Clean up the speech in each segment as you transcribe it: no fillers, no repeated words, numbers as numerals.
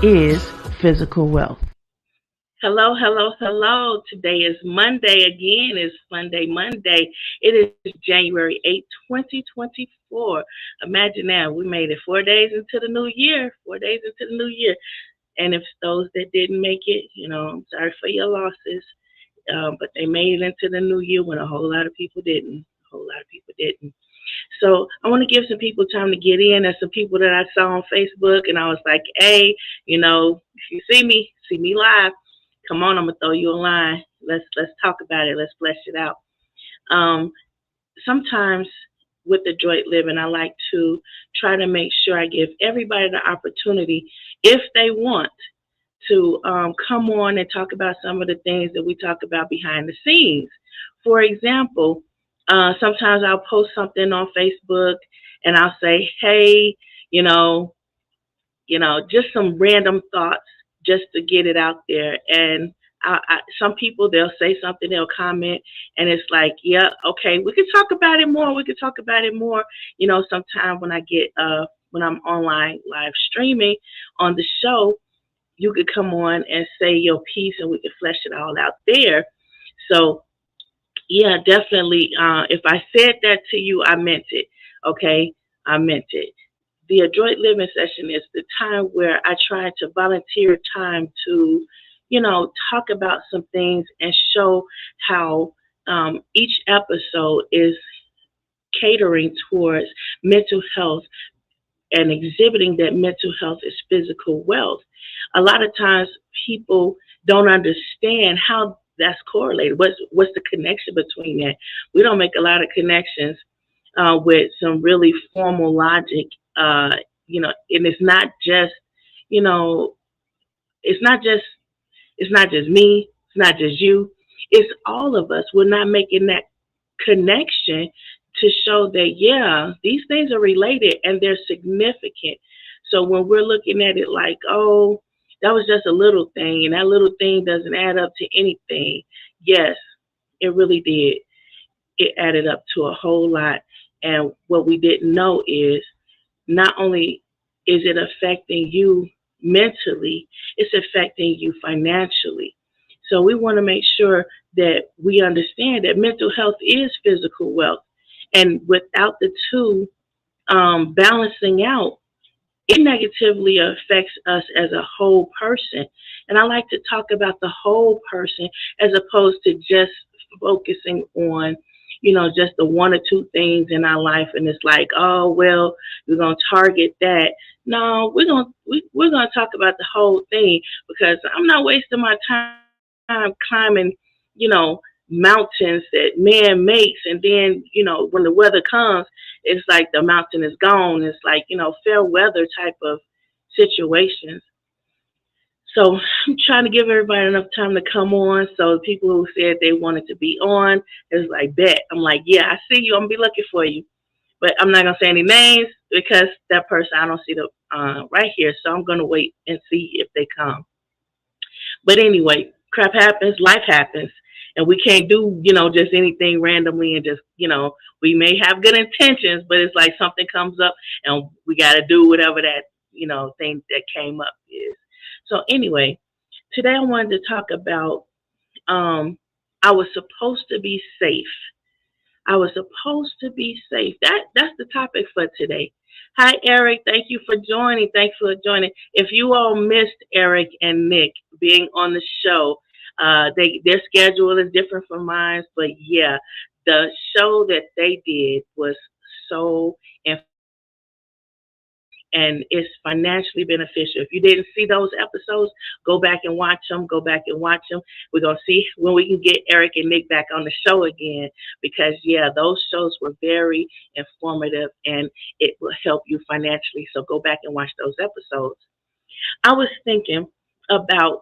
is physical wealth. Hello, hello, hello. Today is Monday again. It's Sunday Monday. It is January 8th, 2024. Imagine that. We made it 4 days into the new year. 4 days into the new year. And if those that didn't make it, I'm sorry for your losses. But they made it into the new year when a whole lot of people didn't. A whole lot of people didn't. So I want to give some people time to get in. There's some people that I saw on Facebook, and I was like, hey, if you see me live, come on, I'm gonna throw you a line. Let's talk about it. Let's flesh it out. Um, Sometimes with Adroit Living, I like to try to make sure I give everybody the opportunity, if they want, to come on and talk about some of the things that we talk about behind the scenes. For example, sometimes I'll post something on Facebook and I'll say, hey, you know, just some random thoughts just to get it out there. And some people, they'll say something, they'll comment, and it's like, yeah, okay, we can talk about it more. We can talk about it more. Sometime when I get, when I'm online live streaming on the show, you could come on and say your piece and we could flesh it all out there. So, yeah, definitely. If I said that to you, I meant it. Okay, I meant it. The Adroit Living session is the time where I try to volunteer time to, talk about some things and show how each episode is catering towards mental health and exhibiting that mental health is physical wealth. A lot of times people don't understand how that's correlated. What's the connection between that? We don't make a lot of connections with some really formal logic. And it's not just, you know, it's not just me. It's not just you. It's all of us. We're not making that connection to show that, yeah, these things are related and they're significant. So when we're looking at it like, oh, that was just a little thing and that little thing doesn't add up to anything. Yes, it really did. It added up to a whole lot. And what we didn't know is not only is it affecting you mentally, it's affecting you financially. So we want to make sure that we understand that mental health is physical wealth. And without the two balancing out, it negatively affects us as a whole person. And I like to talk about the whole person as opposed to just focusing on, just the one or two things in our life. And it's like, oh, well, we're going to target that. No, we're going to talk about the whole thing because I'm not wasting my time climbing, mountains that man makes. And then, when the weather comes, it's like the mountain is gone. It's like, fair weather type of situations. So I'm trying to give everybody enough time to come on. So people who said they wanted to be on, it's like, bet. I'm like, yeah, I see you. I'm going to be looking for you. But I'm not going to say any names because that person, I don't see the right here. So I'm going to wait and see if they come. But anyway, crap happens, life happens. And we can't do, just anything randomly and just, we may have good intentions, but it's like something comes up and we got to do whatever that, thing that came up is. So anyway, today I wanted to talk about I was supposed to be safe. I was supposed to be safe. That's the topic for today. Hi, Eric. Thank you for joining. Thanks for joining. If you all missed Eric and Nick being on the show, their schedule is different from mine, but yeah, the show that they did was so and it's financially beneficial. If you didn't see those episodes, go back and watch them. Go back and watch them. We're going to see when we can get Eric and Nick back on the show again because, yeah, those shows were very informative and it will help you financially. So go back and watch those episodes. I was thinking about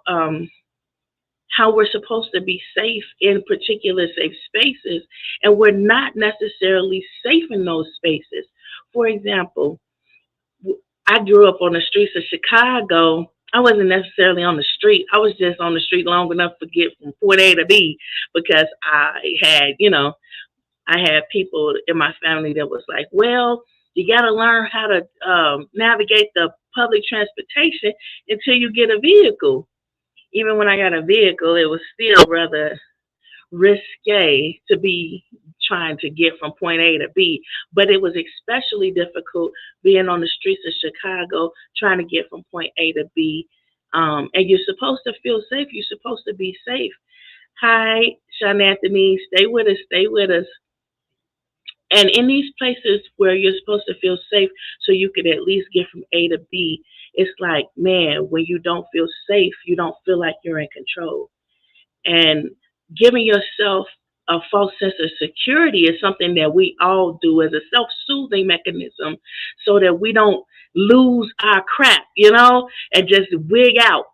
how we're supposed to be safe in particular safe spaces, and we're not necessarily safe in those spaces. For example, I grew up on the streets of Chicago. I wasn't necessarily on the street. I was just on the street long enough to get from point A to B because I had people in my family that was like, well, You got to learn how to navigate the public transportation until you get a vehicle. Even when I got a vehicle, it was still rather risque to be trying to get from point A to B. But it was especially difficult being on the streets of Chicago trying to get from point A to B. And you're supposed to feel safe. You're supposed to be safe. Hi, Sean Anthony. Stay with us. Stay with us. And in these places where you're supposed to feel safe so you could at least get from A to B, it's like, man, when you don't feel safe, you don't feel like you're in control. And giving yourself a false sense of security is something that we all do as a self-soothing mechanism so that we don't lose our crap, and just wig out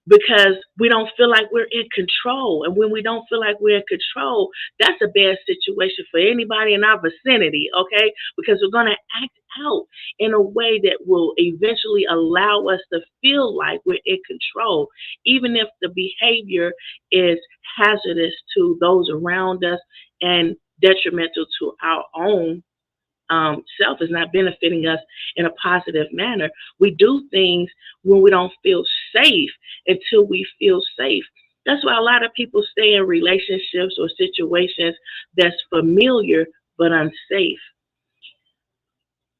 because we don't feel like we're in control. And when we don't feel like we're in control, that's a bad situation for anybody in our vicinity, okay? Because we're going to act out in a way that will eventually allow us to feel like we're in control, even if the behavior is hazardous to those around us and detrimental to our own self, is not benefiting us in a positive manner. We do things when we don't feel safe until we feel safe. That's why a lot of people stay in relationships or situations that's familiar but unsafe.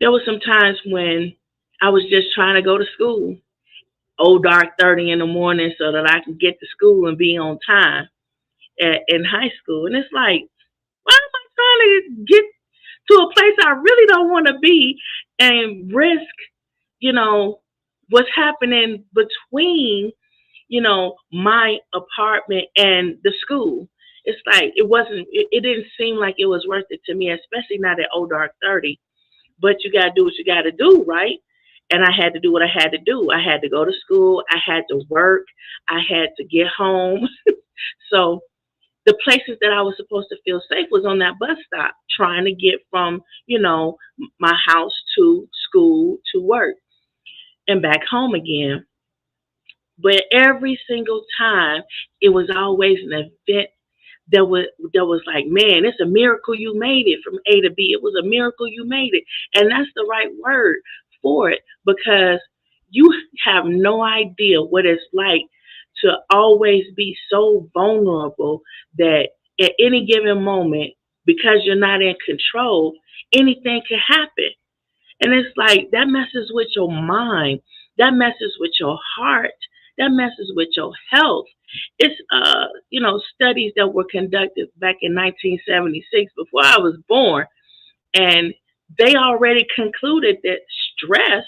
There were some times when I was just trying to go to school, old dark 30 in the morning, so that I can get to school and be on time in high school. And it's like, why am I trying to get to a place I really don't want to be and risk, what's happening between, my apartment and the school? It's like it didn't seem like it was worth it to me, especially not at old dark 30. But you got to do what you got to do, right? And I had to do what I had to do. I had to go to school. I had to work. I had to get home. So the places that I was supposed to feel safe was on that bus stop, trying to get from, my house to school to work and back home again. But every single time, it was always an event that was like, man, it's a miracle you made it from A to B. It was a miracle you made it. And that's the right word for it, because you have no idea what it's like to always be so vulnerable that at any given moment, because you're not in control, anything can happen. And it's like that messes with your mind, that messes with your heart, that messes with your health. It's studies that were conducted back in 1976 before I was born, and they already concluded that stress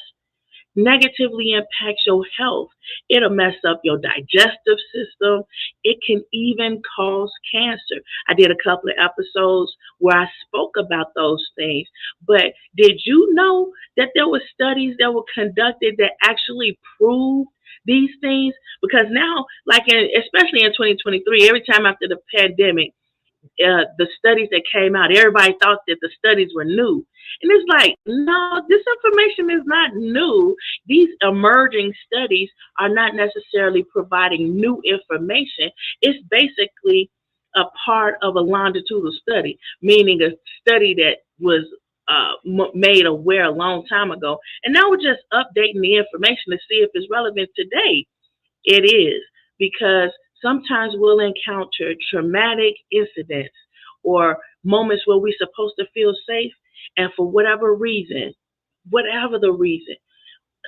negatively impacts your health. It'll mess up your digestive system. It can even cause cancer. I did a couple of episodes where I spoke about those things. But did you know that there were studies that were conducted that actually proved these things? Because now, especially in 2023, every time after the pandemic, the studies that came out, everybody thought that the studies were new. And it's like, no, this information is not new. These emerging studies are not necessarily providing new information. It's basically a part of a longitudinal study, meaning a study that was made aware a long time ago. And now we're just updating the information to see if it's relevant today. It is, because sometimes we'll encounter traumatic incidents or moments where we're supposed to feel safe, and for whatever the reason,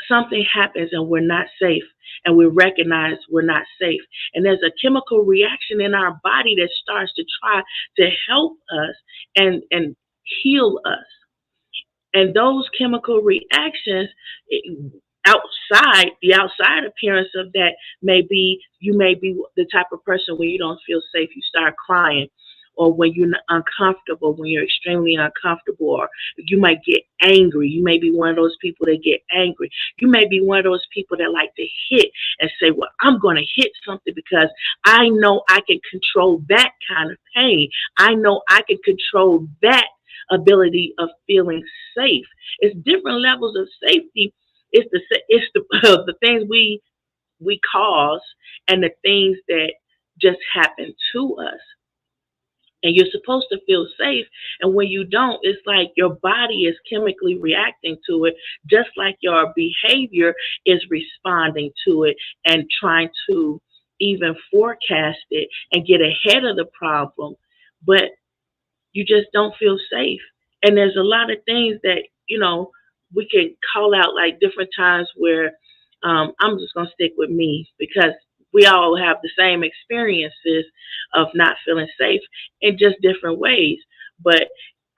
something happens and we're not safe, and we recognize we're not safe. And there's a chemical reaction in our body that starts to try to help us and heal us. And those chemical reactions, the outside appearance of that you may be the type of person when you don't feel safe, you start crying, or when you're uncomfortable, when you're extremely uncomfortable, or you might get angry. You may be one of those people that get angry. You may be one of those people that like to hit and say, well, I'm going to hit something because I know I can control that kind of pain. I know I can control that ability of feeling safe. It's different levels of safety. It's the the things we cause and the things that just happen to us. and you're supposed to feel safe. And when you don't, it's like your body is chemically reacting to it, just like your behavior is responding to it and trying to even forecast it and get ahead of the problem. But you just don't feel safe. And there's a lot of things that, we can call out, like different times where I'm just going to stick with me, because we all have the same experiences of not feeling safe in just different ways. But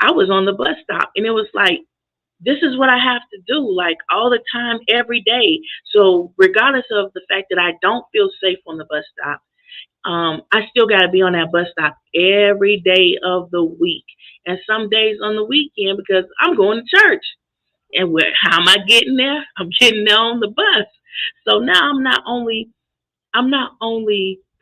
I was on the bus stop, and it was like, this is what I have to do, like all the time, every day. So regardless of the fact that I don't feel safe on the bus stop, I still got to be on that bus stop every day of the week, and some days on the weekend, because I'm going to church. And how am I getting there? I'm getting there on the bus. So now I'm not only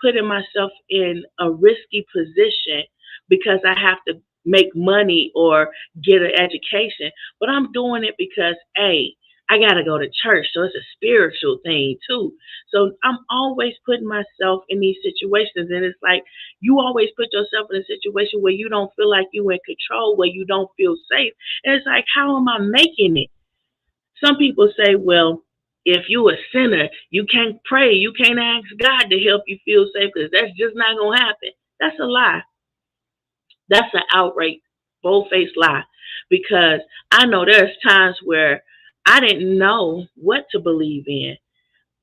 putting myself in a risky position because I have to make money or get an education, but I'm doing it because, hey, I got to go to church. So it's a spiritual thing too. So I'm always putting myself in these situations. And it's like, you always put yourself in a situation where you don't feel like you're in control, where you don't feel safe. And it's like, how am I making it? Some people say, well, if you a sinner, you can't pray. You can't ask God to help you feel safe, because that's just not going to happen. That's a lie. That's an outright, bold-faced lie. Because I know there's times where I didn't know what to believe in.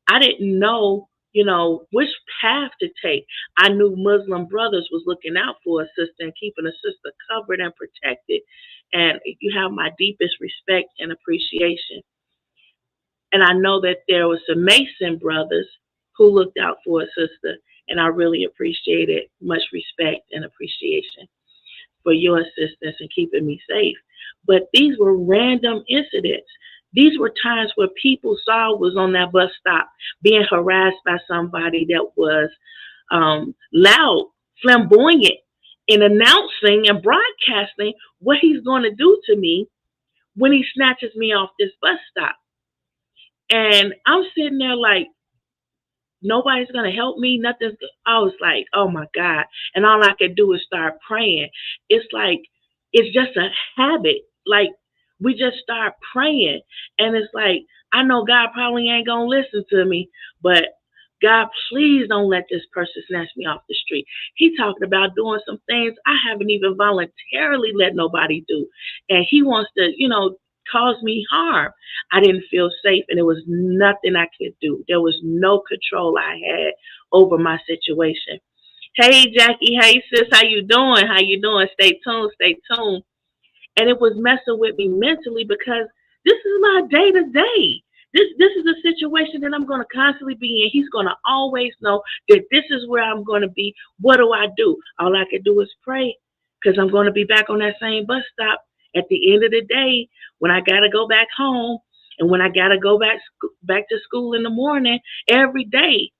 I didn't know, which path to take. I knew Muslim brothers was looking out for a sister and keeping a sister covered and protected. And you have my deepest respect and appreciation. And I know that there was some Mason brothers who looked out for a sister, and I really appreciated, much respect and appreciation for your assistance in keeping me safe. But these were random incidents. These were times where people saw I was on that bus stop being harassed by somebody that was loud, flamboyant, in announcing and broadcasting what he's going to do to me when he snatches me off this bus stop. And I'm sitting there like, nobody's going to help me. Nothing's. I was like, oh my God. And all I could do is start praying. It's like, it's just a habit. Like, we just start praying. And it's like, I know God probably ain't going to listen to me, but God, please don't let this person snatch me off the street. He talking about doing some things I haven't even voluntarily let nobody do. And he wants to, cause me harm. I didn't feel safe, and there was nothing I could do. There was no control I had over my situation. Hey, Jackie. Hey, sis. How you doing? How you doing? Stay tuned. Stay tuned. And it was messing with me mentally, because this is my day to day. This is a situation that I'm going to constantly be in. He's going to always know that this is where I'm going to be. What do I do? All I can do is pray, because I'm going to be back on that same bus stop at the end of the day, when I got to go back home, and when I got to go back to school in the morning every day.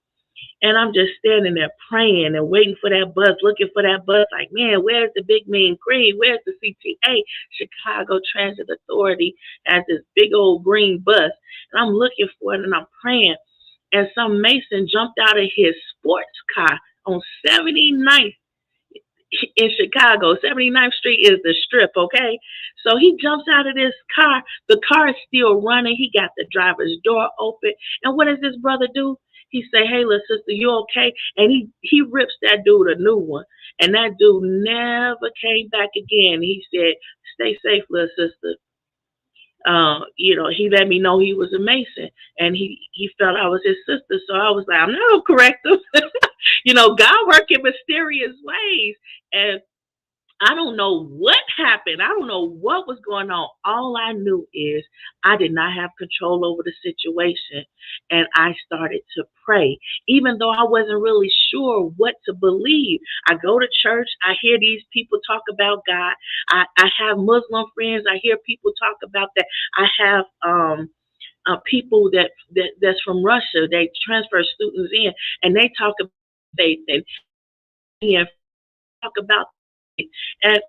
And I'm just standing there praying and waiting for that bus, looking for that bus. Like, man, where's the big mean green? Where's the CTA? Chicago Transit Authority has this big old green bus. And I'm looking for it, and I'm praying. And some Mason jumped out of his sports car on 79th in Chicago. 79th Street is the strip, okay? So he jumps out of this car. The car is still running. He got the driver's door open. And what does this brother do? He say, hey, little sister, you okay? And he rips that dude a new one. And that dude never came back again. He said, stay safe, little sister. He let me know he was a Mason, and he felt I was his sister. So I was like, I'm not gonna correct him. God work in mysterious ways. And I don't know what happened. I don't know what was going on. All I knew is I did not have control over the situation. And I started to pray, even though I wasn't really sure what to believe. I go to church. I hear these people talk about God. I have Muslim friends. I hear people talk about that. I have people that's from Russia. They transfer students in, and they talk about faith and talk about it. And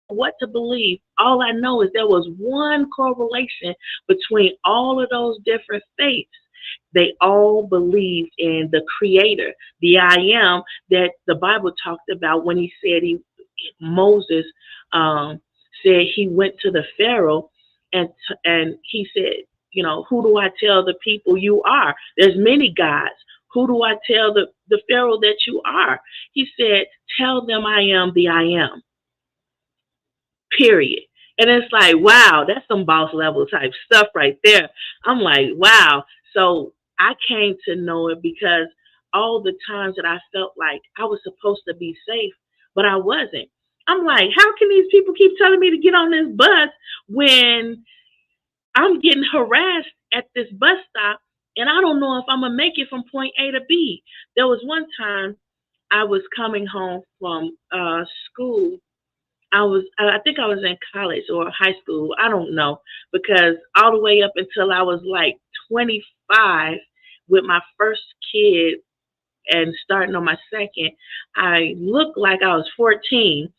what to believe. All I know is there was one correlation between all of those different faiths. They all believed in the Creator, the I Am that the Bible talked about when he said Moses said he went to the Pharaoh and he said, who do I tell the people you are? There's many gods. Who do I tell the Pharaoh that you are? He said, tell them I am the I am. Period. And it's like, wow, that's some boss level type stuff right there. I'm like, wow. So I came to know it because all the times that I felt like I was supposed to be safe, but I wasn't. I'm like, how can these people keep telling me to get on this bus when I'm getting harassed at this bus stop and I don't know if I'm going to make it from point A to B? There was one time I was coming home from school. I think I was in college or high school. I don't know, because all the way up until I was like 25 with my first kid and starting on my second, I looked like I was 14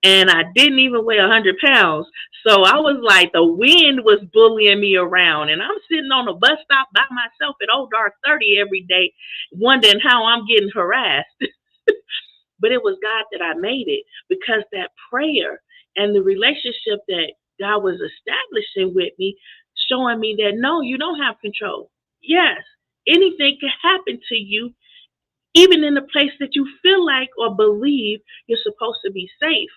and I didn't even weigh 100 pounds. So I was like, the wind was bullying me around and I'm sitting on a bus stop by myself at Old Dark 30 every day, wondering how I'm getting harassed. But it was God that I made it, because that prayer and the relationship that God was establishing with me, showing me that no, you don't have control. Yes, anything can happen to you, even in the place that you feel like or believe you're supposed to be safe.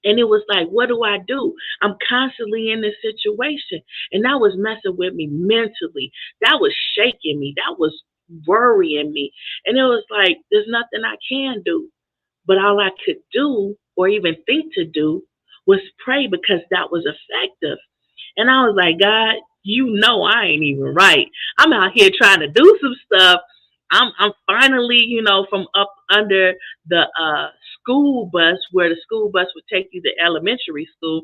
And it was like, what do I do? I'm constantly in this situation. And that was messing with me mentally. That was shaking me. That was worrying me. And it was like, there's nothing I can do. But all I could do, or even think to do, was pray, because that was effective. And I was like, God, I ain't even right. I'm out here trying to do some stuff. I'm finally, from up under the school bus, where the school bus would take you to elementary school,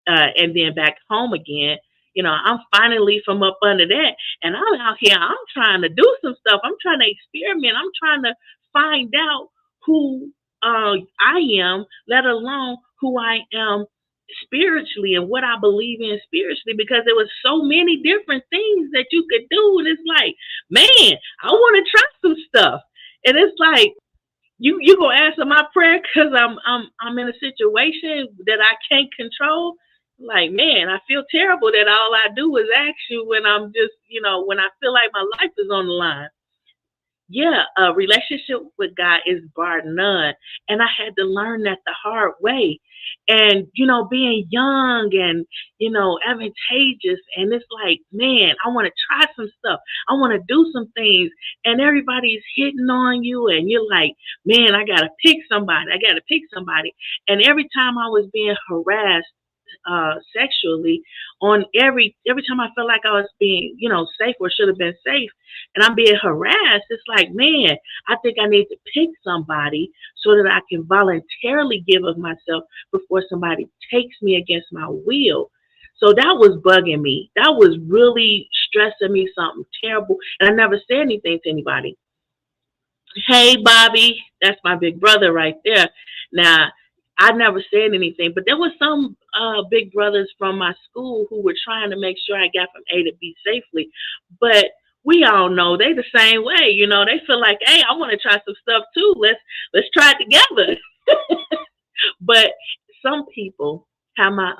and then back home again. I'm finally from up under that, and I'm out here. I'm trying to do some stuff. I'm trying to experiment. I'm trying to find out who I am, let alone who I am spiritually and what I believe in spiritually, because there was so many different things that you could do, and it's like, man, I want to try some stuff, and it's like, you gonna answer my prayer because I'm in a situation that I can't control. Like, man, I feel terrible that all I do is ask you when I'm just, when I feel like my life is on the line. Yeah, a relationship with God is bar none. And I had to learn that the hard way. And, being young and, advantageous. And it's like, man, I want to try some stuff. I want to do some things. And everybody's hitting on you. And you're like, man, I got to pick somebody. I got to pick somebody. And every time I was being harassed sexually, on every time I felt like I was being, safe or should have been safe, and I'm being harassed, it's like, man, I think I need to pick somebody so that I can voluntarily give of myself before somebody takes me against my will. So that was bugging me. That was really stressing me something terrible. And I never said anything to anybody. Hey, Bobby, that's my big brother right there. Now, I never said anything, but there was some big brothers from my school who were trying to make sure I got from A to B safely. But we all know they the same way. They feel like, hey, I want to try some stuff too. Let's try it together. But some people have my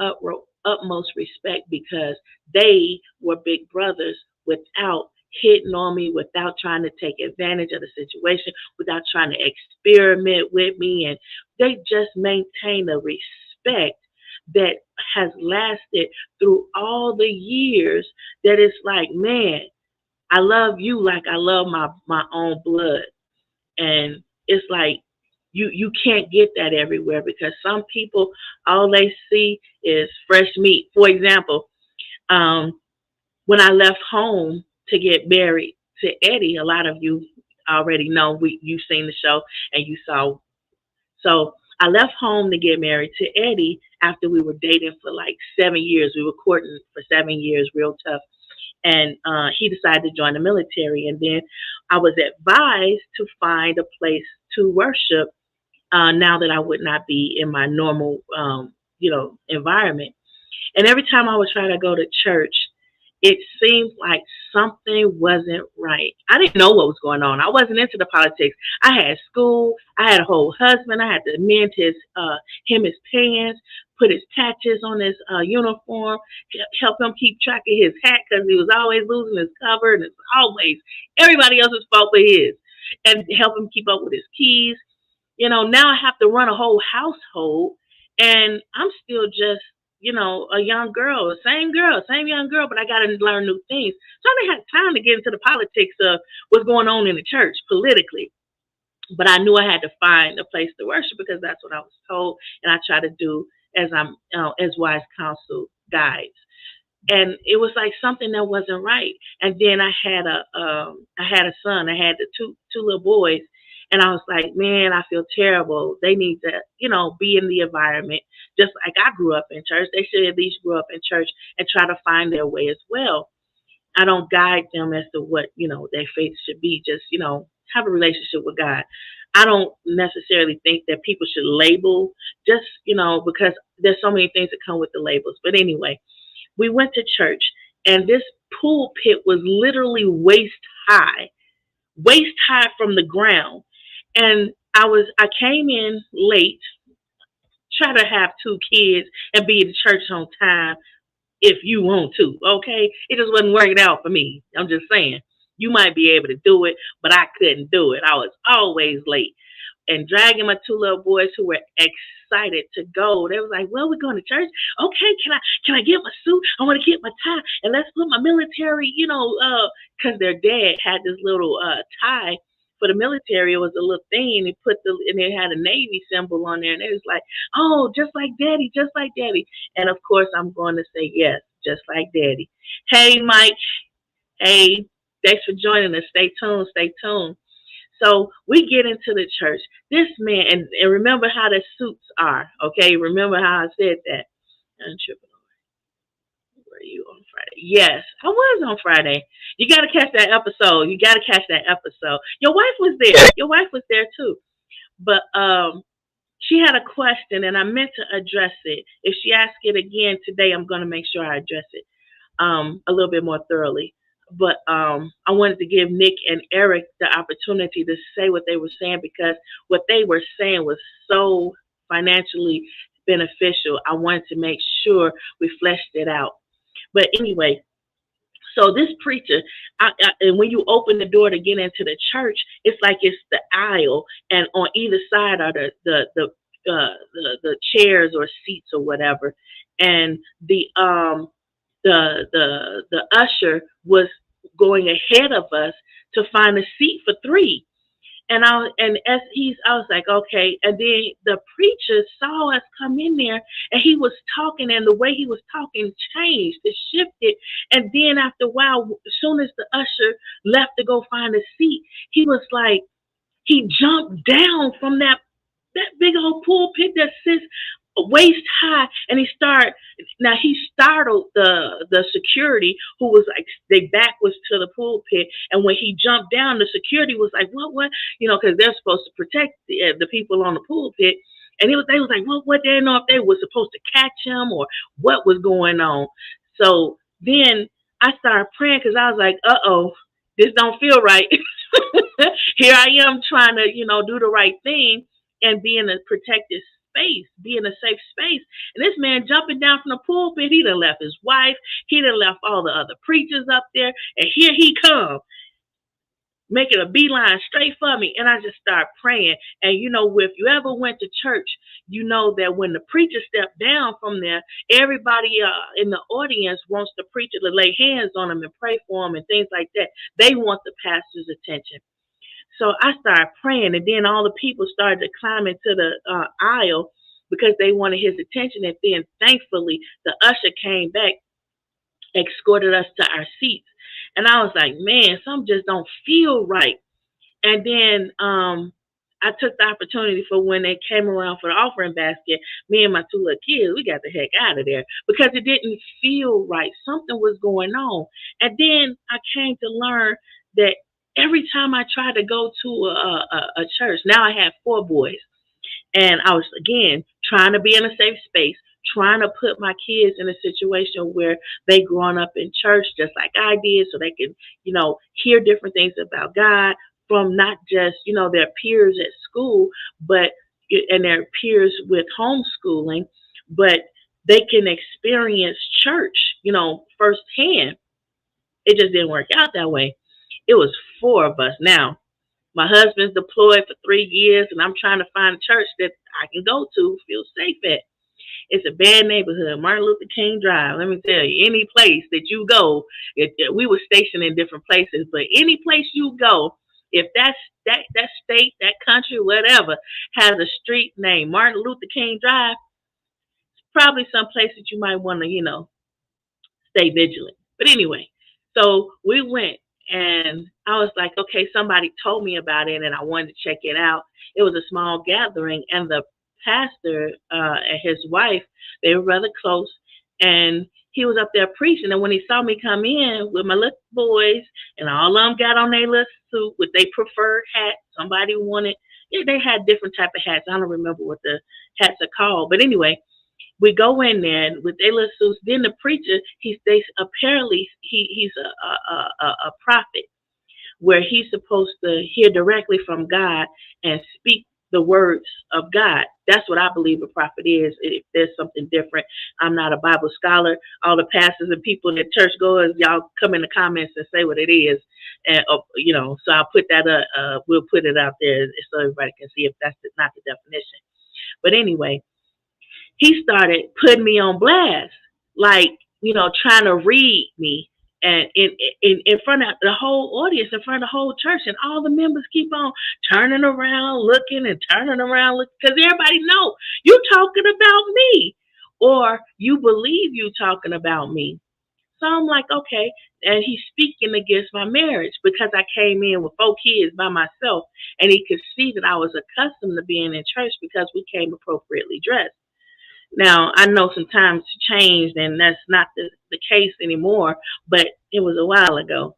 utmost respect, because they were big brothers without hitting on me, without trying to take advantage of the situation, without trying to experiment with me. And they just maintain a respect that has lasted through all the years, that it's like, man, I love you like I love my own blood. And it's like, you can't get that everywhere, because some people, all they see is fresh meat. For example, when I left home to get married to Eddie, a lot of you already know, you've seen the show and you saw. So I left home to get married to Eddie after we were dating for like 7 years. We were courting for 7 years, real tough. And he decided to join the military. And then I was advised to find a place to worship, now that I would not be in my normal, environment. And every time I would try to go to church, it seemed like something wasn't right. I didn't know what was going on. I wasn't into the politics. I had school. I had a whole husband. I had to mend his pants, put his patches on his uniform, help him keep track of his hat because he was always losing his cover, and it's always everybody else's fault but his, and help him keep up with his keys. Now I have to run a whole household, and I'm still just, a young girl, same young girl, but I got to learn new things. So I didn't have time to get into the politics of what's going on in the church politically. But I knew I had to find a place to worship because that's what I was told, and I try to do as wise counsel guides. And it was like something that wasn't right. And then I had a son. I had the two little boys, and I was like, man, I feel terrible. They need to, be in the environment just like I grew up in church. They should at least grow up in church and try to find their way as well. I don't guide them as to what, their faith should be. Just, have a relationship with God. I don't necessarily think that people should label just, because there's so many things that come with the labels. But anyway, we went to church, and this pulpit was literally waist high from the ground. And I came in late, try to have two kids and be at church on time if you want to, okay? It just wasn't working out for me. I'm just saying. You might be able to do it, but I couldn't do it. I was always late. And dragging my two little boys who were excited to go. They was like, well, we're going to church. Okay, can I get my suit? I want to get my tie. And let's put my military, because their dad had this little tie for the military. It was a little thing, and it had a Navy symbol on there. And it was like, oh, just like daddy, just like daddy. And of course, I'm going to say yes, just like daddy. Hey, Mike. Hey, thanks for joining us. Stay tuned. Stay tuned. So we get into the church. This man, and remember how the suits are, okay? Remember how I said that. Were you on Friday? Yes, I was on Friday. You got to catch that episode. Your wife was there. Your wife was there too. But she had a question, and I meant to address it. If she asks it again today, I'm going to make sure I address it a little bit more thoroughly. But I wanted to give Nick and Eric the opportunity to say what they were saying, because what they were saying was so financially beneficial. I wanted to make sure we fleshed it out. But anyway, so this preacher, and when you open the door to get into the church, it's like it's the aisle, and on either side are the chairs or seats or whatever, and the usher was going ahead of us to find a seat for three. And I was like, okay. And then the preacher saw us come in there, and he was talking, and the way he was talking changed, it shifted. And then after a while, as soon as the usher left to go find a seat, he was like, he jumped down from that big old pulpit that sits waist high, and he startled the security, who was like, their back was to the pulpit, and when he jumped down, the security was like, what, because they're supposed to protect the people on the pulpit, and they was like, what, they didn't know if they were supposed to catch him or what was going on. So then I started praying, because I was like, this don't feel right. Here I am trying to do the right thing and be in a protected space, be in a safe space. And this man jumping down from the pulpit, he done left his wife, he done left all the other preachers up there, and here he come, making a beeline straight for me. And I just start praying. And if you ever went to church, you know that when the preacher stepped down from there, everybody in the audience wants the preacher to lay hands on them and pray for them and things like that. They want the pastor's attention. So I started praying, and then all the people started to climb into the aisle because they wanted his attention. And then thankfully, the usher came back, escorted us to our seats. And I was like, man, something just don't feel right. And then I took the opportunity for when they came around for the offering basket, me and my two little kids, we got the heck out of there because it didn't feel right. Something was going on. And then I came to learn that every time I tried to go to a church, now I have 4 boys, and I was, again, trying to be in a safe space, trying to put my kids in a situation where they growing up in church just like I did, so they can, hear different things about God from not just, their peers at school, but and their peers with homeschooling, but they can experience church, firsthand. It just didn't work out that way. It was four of us. Now, my husband's deployed for 3 years, and I'm trying to find a church that I can go to, feel safe at. It's a bad neighborhood, Martin Luther King Drive. Let me tell you, any place that you go, we were stationed in different places, but any place you go, if that state, that country, whatever, has a street named Martin Luther King Drive, it's probably some place that you might want to, stay vigilant. But anyway, so we went, and I was like, okay, somebody told me about it and I wanted to check it out. It was a small gathering, and the pastor and his wife, they were rather close, and he was up there preaching. And when he saw me come in with my little boys, and all of them got on their little suit with their preferred hat, somebody wanted, yeah, they had different type of hats. I don't remember what the hats are called, but anyway, we go in there with their little suits. Then the preacher, he's a prophet, where he's supposed to hear directly from God and speak the words of God. That's what I believe a prophet is. If there's something different, I'm not a Bible scholar. All the pastors and people that church goers, y'all come in the comments and say what it is, and so I'll put that up. We'll put it out there so everybody can see if that's not the definition. But anyway, he started putting me on blast, like, trying to read me, and in front of the whole audience, in front of the whole church, and all the members keep on turning around, looking and turning around, because everybody know you talking about me, or you believe you talking about me. So I'm like, okay, and he's speaking against my marriage because I came in with 4 kids by myself, and he could see that I was accustomed to being in church because we came appropriately dressed. Now, I know some times changed, and that's not the case anymore, but it was a while ago.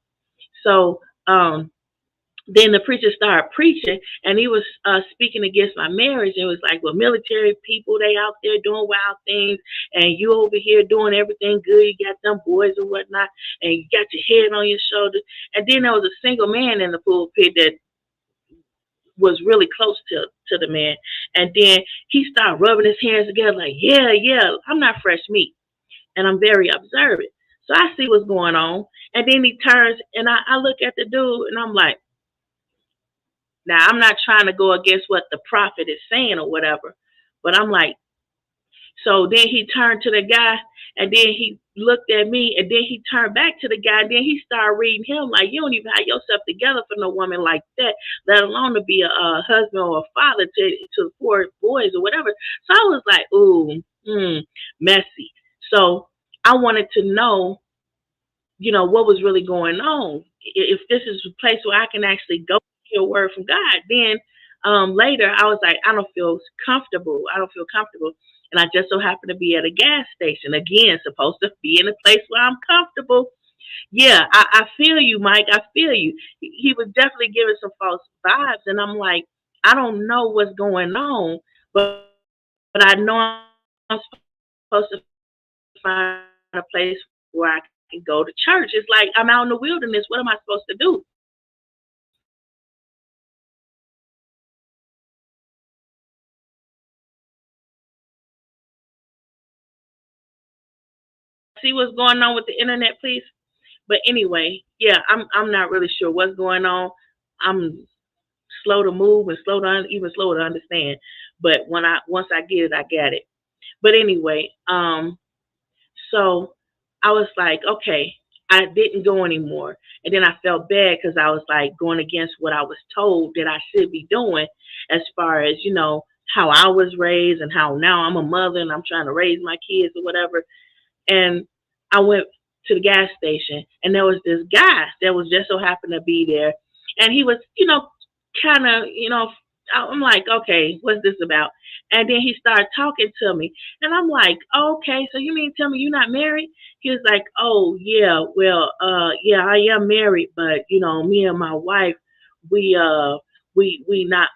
So then the preacher started preaching, and he was speaking against my marriage. It was like, well, military people, they out there doing wild things, and you over here doing everything good. You got them boys and whatnot, and you got your head on your shoulders. And then there was a single man in the pulpit that was really close to the man. And then he started rubbing his hands together like, yeah, I'm not fresh meat. And I'm very observant. So I see what's going on. And then he turns, and I look at the dude, and I'm like, now I'm not trying to go against what the prophet is saying or whatever, but I'm like, so then he turned to the guy, and then he looked at me, and then he turned back to the guy, and then he started reading him like, you don't even have yourself together for no woman like that, let alone to be a husband or a father to 4 boys or whatever. So I was like, ooh, messy. So I wanted to know, what was really going on. If this is a place where I can actually go hear a word from God, then later I was like, I don't feel comfortable. And I just so happened to be at a gas station. Again, supposed to be in a place where I'm comfortable. Yeah, I feel you, Mike. I feel you. He was definitely giving some false vibes. And I'm like, I don't know what's going on, but I know I'm supposed to find a place where I can go to church. It's like I'm out in the wilderness. What am I supposed to do? See what's going on with the internet, please? But anyway, yeah, I'm not really sure what's going on. I'm slow to move and even slower to understand. But once I get it, I get it. But anyway, so I was like, okay, I didn't go anymore. And then I felt bad because I was like going against what I was told that I should be doing, as far as, how I was raised and how now I'm a mother and I'm trying to raise my kids or whatever. And I went to the gas station, and there was this guy that was just so happened to be there. And he was, kind of, I'm like, okay, what's this about? And then he started talking to me, and I'm like, okay, so you mean tell me you're not married? He was like, oh yeah, well, yeah, I am married, but me and my wife, we not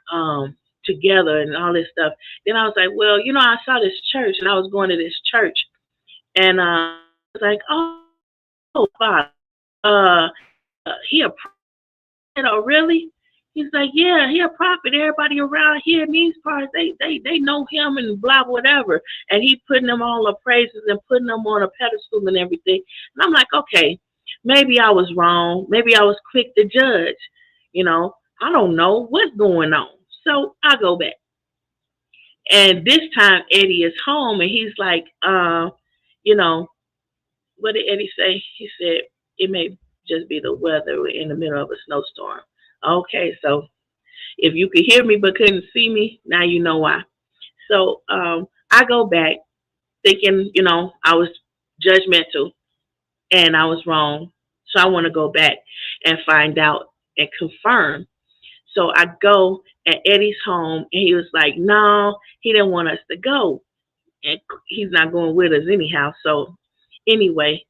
together and all this stuff. Then I was like, well, I saw this church and I was going to this church, and I was like, oh, God, he a prophet? Oh, really? He's like, yeah, he a prophet. Everybody around here in these parts, they know him and blah, whatever. And he putting them all the praises and putting them on a pedestal and everything. And I'm like, okay, maybe I was wrong. Maybe I was quick to judge. I don't know what's going on. So I go back. And this time Eddie is home and he's like, you know, what did Eddie say? He said, it may just be the weather. We're in the middle of a snowstorm. Okay, so if you could hear me but couldn't see me, now you know why. So I go back thinking, I was judgmental and I was wrong. So I want to go back and find out and confirm. So I go at Eddie's home and he was like, no, he didn't want us to go. And he's not going with us anyhow. So anyway,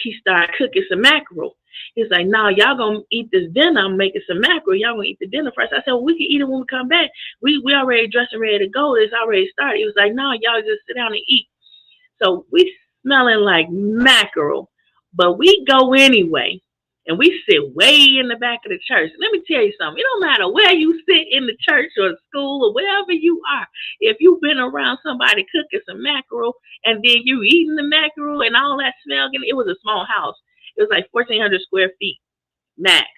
he started cooking some mackerel. He's like, no, y'all gonna eat this dinner. I'm making some mackerel. Y'all gonna eat the dinner first. I said, well, we can eat it when we come back. We already dressed and ready to go. It's already started. He was like, no, y'all just sit down and eat. So we smelling like mackerel, but we go anyway. And we sit way in the back of the church. Let me tell you something. It don't matter where you sit in the church or school or wherever you are. If you've been around somebody cooking some mackerel and then you eating the mackerel and all that smell, it was a small house. It was like 1,400 square feet max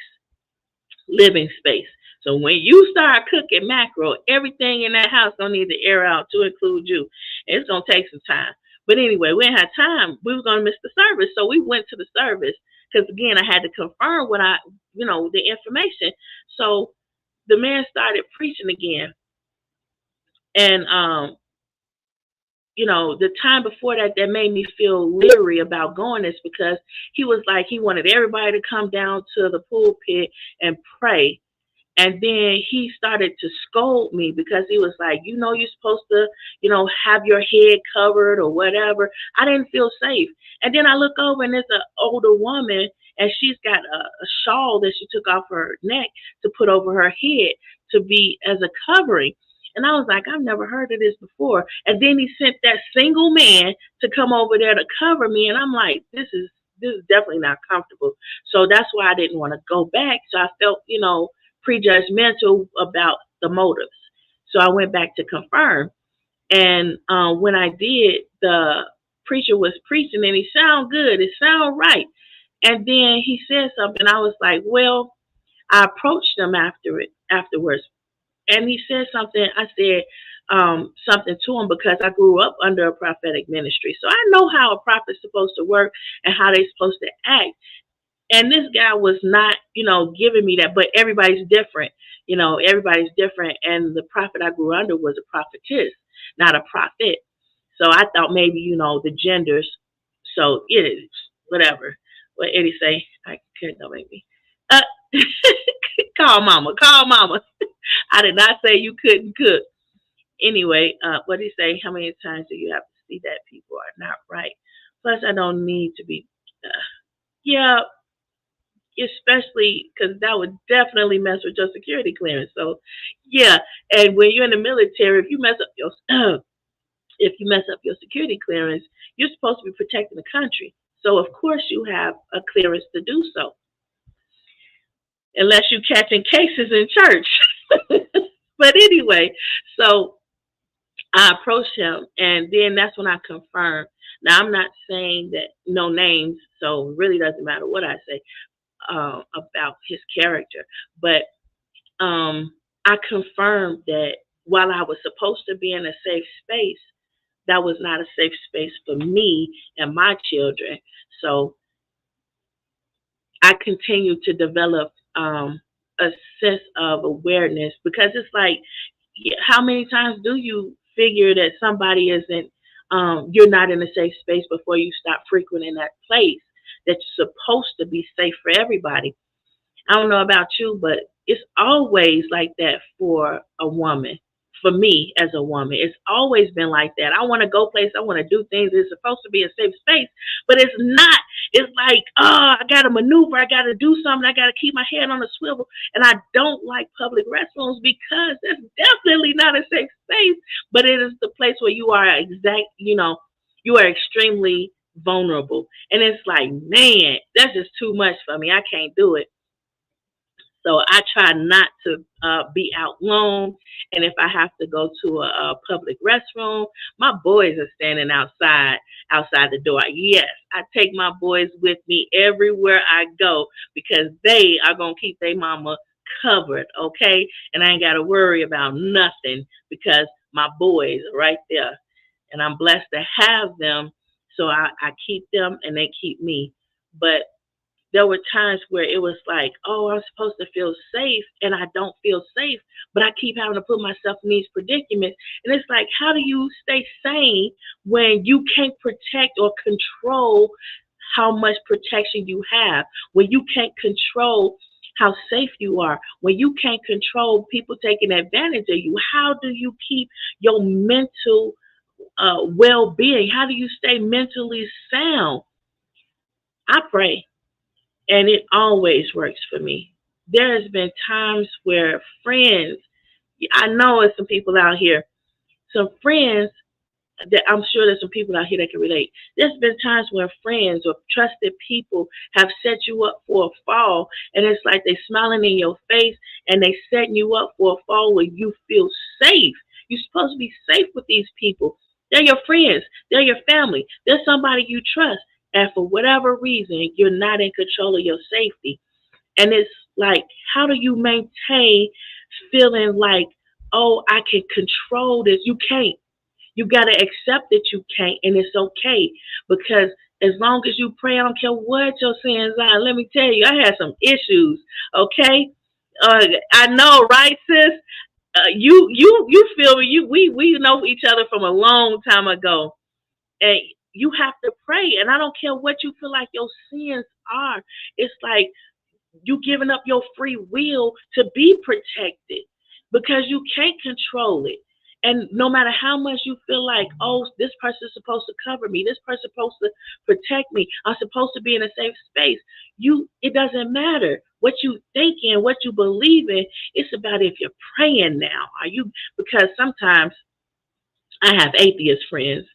living space. So when you start cooking mackerel, everything in that house gonna need to air out to include you. And it's gonna take some time. But anyway, we didn't have time. We were gonna miss the service, so we went to the service because again, I had to confirm the information. So the man started preaching again, and the time before that made me feel leery about going is because he was like he wanted everybody to come down to the pulpit and pray. And then he started to scold me because he was like, you're supposed to, have your head covered or whatever. I didn't feel safe. And then I look over and there's an older woman and she's got a shawl that she took off her neck to put over her head to be as a covering. And I was like, I've never heard of this before. And then he sent that single man to come over there to cover me. And I'm like, this is definitely not comfortable. So that's why I didn't want to go back. So I felt, prejudgmental about the motives. So I went back to confirm. And when I did, the preacher was preaching and he sounded good. It sounded right. And then he said something. I was like, well, I approached him afterwards. And he said something. I said something to him because I grew up under a prophetic ministry. So I know how a prophet's supposed to work and how they're supposed to act. And this guy was not, giving me that, but everybody's different. Everybody's different. And the prophet I grew under was a prophetess, not a prophet. So I thought maybe, the genders. So it is whatever. What Eddie say? I couldn't know maybe. Call mama. I did not say you couldn't cook. Anyway, what did he say? How many times do you have to see that people are not right? Plus, I don't need to be. Yeah. Especially because that would definitely mess with your security clearance. So, yeah. And when you're in the military, if you mess up your security clearance, you're supposed to be protecting the country. So, of course, you have a clearance to do so, unless you're catching cases in church. But anyway, so I approached him, and then that's when I confirmed. Now, I'm not saying that no names, so it really doesn't matter what I say. About his character, but I confirmed that while I was supposed to be in a safe space, that was not a safe space for me and my children. So I continue to develop a sense of awareness because it's like, how many times do you figure that somebody isn't, you're not in a safe space before you stop frequenting that place that's supposed to be safe for everybody? I don't know about you, but it's always like that for a woman. For me as a woman, it's always been like that. I want to go places. I want to do things. It's supposed to be a safe space, but it's not. It's like, oh, I got to maneuver. I got to do something. I got to keep my head on the swivel. And I don't like public restrooms because it's definitely not a safe space, but it is the place where you are you are extremely vulnerable. And it's like, man, that's just too much for me. I can't do it. So I try not to be out long. And if I have to go to a public restroom, my boys are standing outside the door. Yes, I take my boys with me everywhere I go because they are going to keep their mama covered, okay? And I ain't got to worry about nothing because my boys are right there. And I'm blessed to have them. So I keep them and they keep me. But there were times where it was like, oh, I'm supposed to feel safe and I don't feel safe, but I keep having to put myself in these predicaments. And it's like, how do you stay sane when you can't protect or control how much protection you have, when you can't control how safe you are, when you can't control people taking advantage of you? How do you keep your mental well-being? How do you stay mentally sound? I pray. And it always works for me. There has been times where friends, I know there's some people out here, some friends that I'm sure there's some people out here that can relate. There's been times where friends or trusted people have set you up for a fall, and it's like they smiling in your face and they setting you up for a fall where you feel safe. You're supposed to be safe with these people. They're your friends. They're your family. They're somebody you trust. And for whatever reason, you're not in control of your safety. And it's like, how do you maintain feeling like, oh, I can control this? You can't. You got to accept that you can't, and it's okay. Because as long as you pray, I don't care what your sins are. Let me tell you, I had some issues, okay? I know, right, sis? You feel me? We know each other from a long time ago. And you have to pray. And I don't care what you feel like your sins are. It's like you giving up your free will to be protected because you can't control it. And no matter how much you feel like, oh, this person's supposed to cover me, this person's supposed to protect me, I'm supposed to be in a safe space. It doesn't matter what you think in, what you believe in. It's about if you're praying now. Because sometimes I have atheist friends,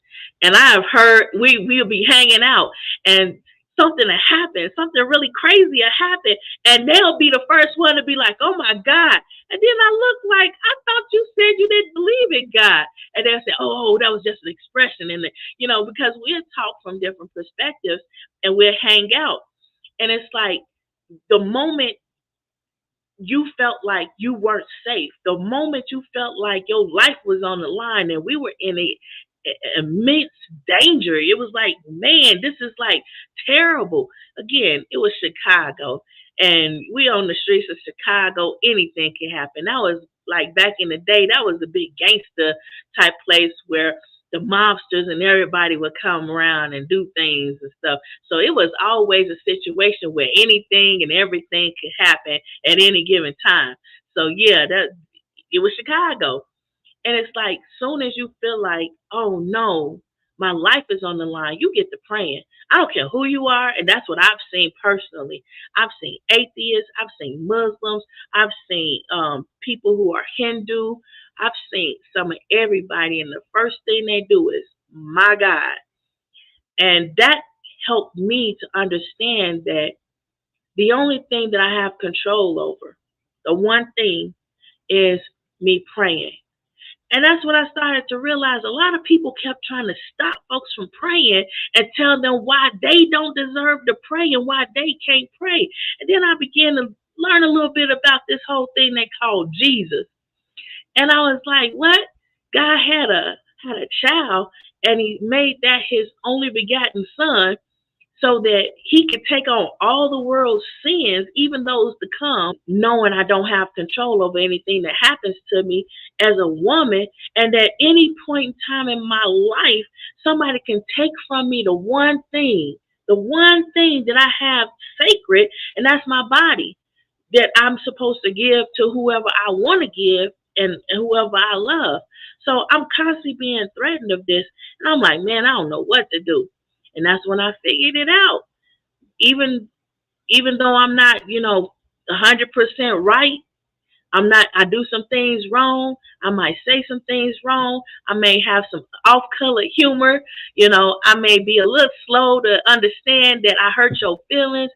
and I have heard we'll be hanging out, and something will happen, something really crazy will happen, and they'll be the first one to be like, "Oh my God!" And then I look like, I thought you said you didn't believe in God, and they'll say, "Oh, that was just an expression," and because we'll talk from different perspectives, and we'll hang out, and it's like the moment you felt like you weren't safe, the moment you felt like your life was on the line and we were in immense danger, it was like, man, this is like terrible. Again, it was Chicago, and we on the streets of Chicago, anything can happen. That was like back in the day, that was a big gangster type place where the mobsters and everybody would come around and do things and stuff. So it was always a situation where anything and everything could happen at any given time. So yeah, that it was Chicago. And it's like, soon as you feel like, oh no, my life is on the line, you get to praying. I don't care who you are, and that's what I've seen personally. I've seen atheists, I've seen Muslims, I've seen people who are Hindu, I've seen some of everybody, and the first thing they do is, my God. And that helped me to understand that the only thing that I have control over, the one thing, is me praying. And that's when I started to realize a lot of people kept trying to stop folks from praying and tell them why they don't deserve to pray and why they can't pray. And then I began to learn a little bit about this whole thing they call Jesus. And I was like, what? God had a child, and he made that his only begotten son so that he could take on all the world's sins, even those to come, knowing I don't have control over anything that happens to me as a woman, and at any point in time in my life, somebody can take from me the one thing that I have sacred, and that's my body, that I'm supposed to give to whoever I want to give and whoever I love. So I'm constantly being threatened of this, and I'm like, man, I don't know what to do. And that's when I figured it out. even though I'm not, 100% right, I do some things wrong. I might say some things wrong. I may have some off color humor. I may be a little slow to understand that I hurt your feelings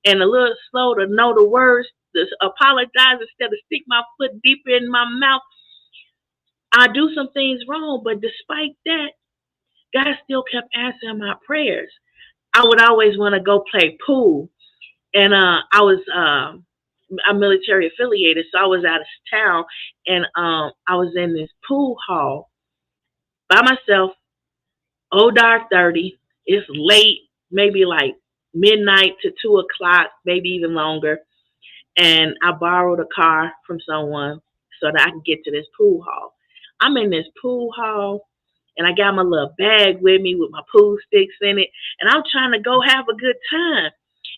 and a little slow to know the words to apologize instead of stick my foot deeper in my mouth. I do some things wrong, but despite that, God still kept answering my prayers. I would always want to go play pool. And I'm military affiliated, so I was out of town, and I was in this pool hall by myself. Oh, dark 30. It's late, maybe like midnight to 2 o'clock, maybe even longer. And I borrowed a car from someone so that I can get to this pool hall. I'm in this pool hall, and I got my little bag with me with my pool sticks in it, and I'm trying to go have a good time.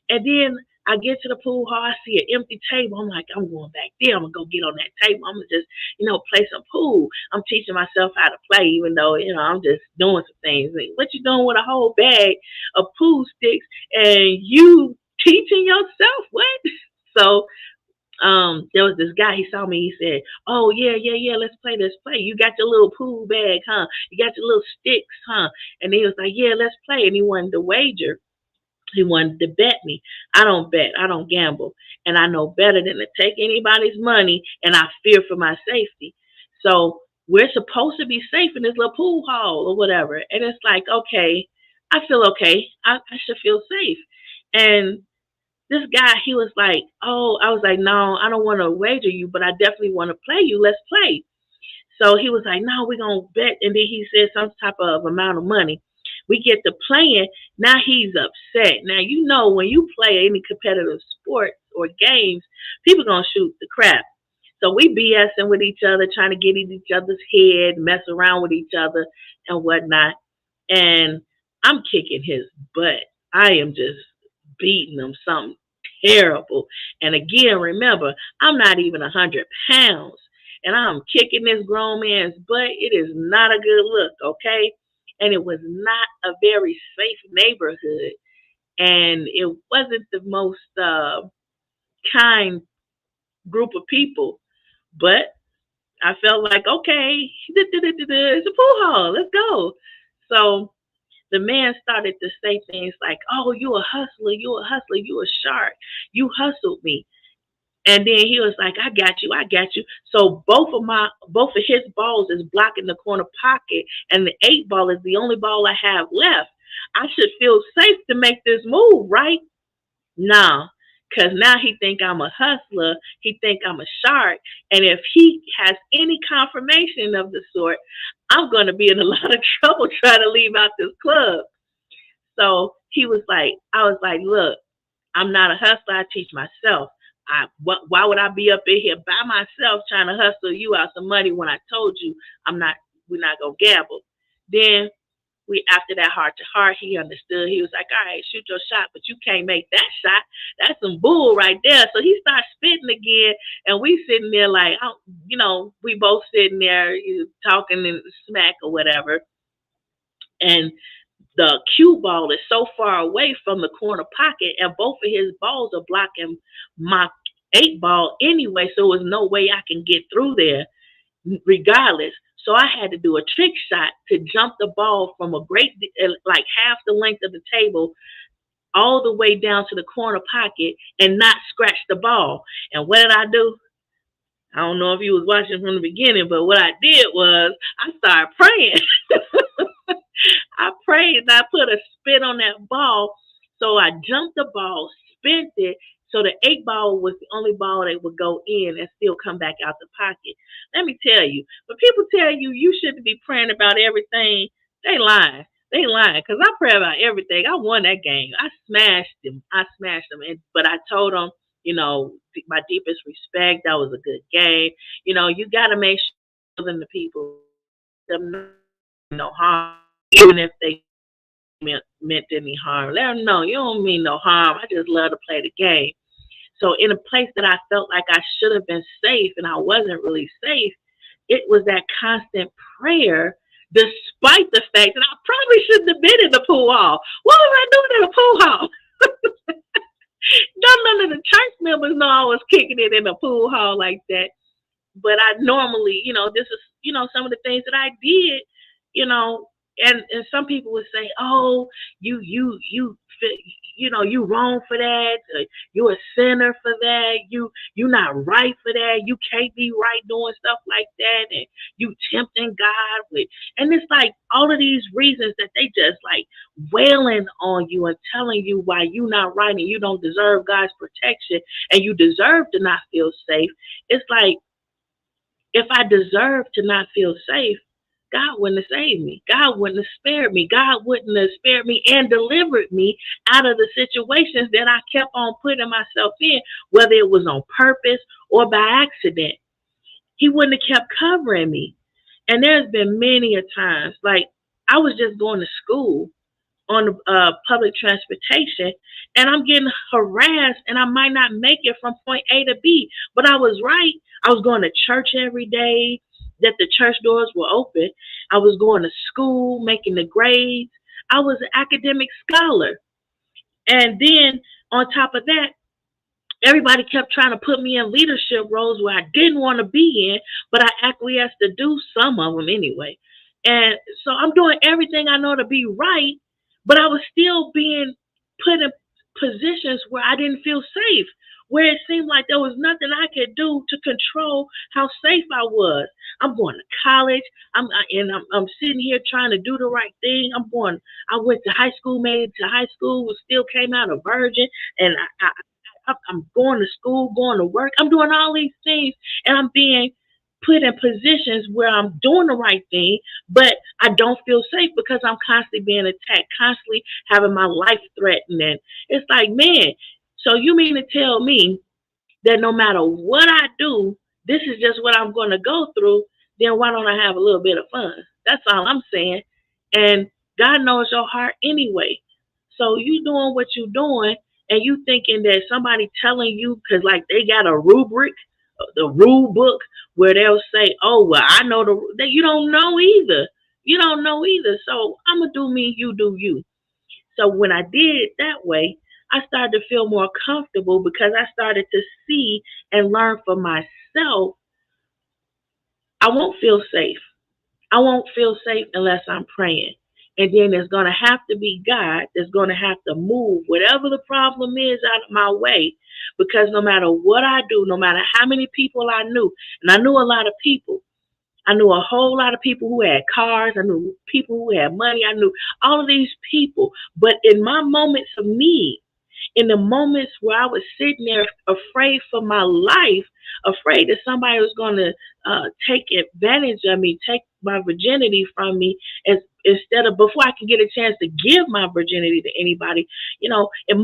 And then I get to the pool hall, I see an empty table. I'm like, I'm going back there. I'm going to go get on that table. I'm going to just, play some pool. I'm teaching myself how to play, even though, I'm just doing some things. Like, what you doing with a whole bag of pool sticks and you teaching yourself? What? So there was this guy, he saw me, he said, oh, yeah, let's play. You got your little pool bag, huh? You got your little sticks, huh? And he was like, yeah, let's play. And he wanted to wager. He wanted to bet me. I don't bet. I don't gamble. And I know better than to take anybody's money, and I fear for my safety. So we're supposed to be safe in this little pool hall or whatever. And it's like, okay, I feel okay. I should feel safe. And this guy, he was like, oh, I was like, no, I don't want to wager you, but I definitely want to play you. Let's play. So he was like, no, we're going to bet. And then he said some type of amount of money. We get to playing. Now he's upset. Now, when you play any competitive sport or games, people going to shoot the crap. So we BSing with each other, trying to get in each other's head, mess around with each other and whatnot. And I'm kicking his butt. I am just beating him something terrible. And again, remember, I'm not even 100 pounds. And I'm kicking this grown man's butt. It is not a good look, okay? And it was not a very safe neighborhood. And it wasn't the most kind group of people. But I felt like, okay, it's a pool hall. Let's go. So the man started to say things like, oh, you a hustler, you a shark. You hustled me. And then he was like, I got you. So both of his balls is blocking the corner pocket, and the 8 ball is the only ball I have left. I should feel safe to make this move, right? No, because now he think I'm a hustler. He think I'm a shark. And if he has any confirmation of the sort, I'm going to be in a lot of trouble trying to leave out this club. So I was like, look, I'm not a hustler. I teach myself. Why would I be up in here by myself trying to hustle you out some money when I told you we're not going to gamble? Then after that heart to heart, he understood. He was like, all right, shoot your shot, but you can't make that shot. That's some bull right there. So he starts spitting again, and we sitting there like, we both sitting there talking and smack or whatever. And the cue ball is so far away from the corner pocket, and both of his balls are blocking my 8 ball anyway, so there was no way I can get through there regardless. So I had to do a trick shot to jump the ball from like half the length of the table all the way down to the corner pocket and not scratch the ball. And what did I do? I don't know if you was watching from the beginning, but what I did was I started praying. I prayed and I put a spin on that ball. So I jumped the ball, spent it. So the 8 ball was the only ball that would go in and still come back out the pocket. Let me tell you, when people tell you you shouldn't be praying about everything, they lying. They lying, because I pray about everything. I won that game. I smashed them. But I told them, my deepest respect, that was a good game. You got to make sure them the people, them no harm, even if they meant any harm. Let them know you don't mean no harm. I just love to play the game. So in a place that I felt like I should have been safe and I wasn't really safe, it was that constant prayer, despite the fact that I probably shouldn't have been in the pool hall. What was I doing in the pool hall? members know I was kicking it in a pool hall like that. But I normally, this is, some of the things that I did, you know, and some people would say, oh, you wrong for that. You a sinner for that. You not right for that. You can't be right doing stuff like that. And you tempting God with, and it's like all of these reasons that they just like wailing on you and telling you why you not right and you don't deserve God's protection and you deserve to not feel safe. It's like, if I deserved to not feel safe, God wouldn't have saved me. God wouldn't have spared me. God wouldn't have spared me and delivered me out of the situations that I kept on putting myself in, whether it was on purpose or by accident. He wouldn't have kept covering me. And there's been many a times, like I was just going to school on public transportation and I'm getting harassed and I might not make it from point A to B, but I was right. I was going to church every day that the church doors were open. I was going to school, making the grades. I was an academic scholar. And then on top of that, everybody kept trying to put me in leadership roles where I didn't want to be in, but I acquiesced to do some of them anyway. And so I'm doing everything I know to be right, but I was still being put in positions where I didn't feel safe, where it seemed like there was nothing I could do to control how safe I was. I'm going to college. I'm sitting here trying to do the right thing. I went to high school, made it to high school, still came out a virgin, and I'm going to school, going to work. I'm doing all these things and I'm being put in positions where I'm doing the right thing, but I don't feel safe because I'm constantly being attacked, constantly having my life threatened. And it's like, man, so you mean to tell me that no matter what I do, this is just what I'm going to go through, then why don't I have a little bit of fun? That's all I'm saying. And God knows your heart anyway. So you doing what you doing and you thinking that somebody telling you, because like they got a rubric, the rule book, where they'll say, oh, well, I know that you don't know either. You don't know either. So I'm going to do me, you do you. So when I did it that way, I started to feel more comfortable because I started to see and learn for myself. I won't feel safe. I won't feel safe unless I'm praying. And then there's going to have to be God that's going to have to move whatever the problem is out of my way. Because no matter what I do, no matter how many people I knew, and I knew a lot of people, I knew a whole lot of people who had cars. I knew people who had money. I knew all of these people. But in my moments of need, in the moments where I was sitting there afraid for my life, afraid that somebody was going to take advantage of me, take my virginity from me, instead of before I can get a chance to give my virginity to anybody, in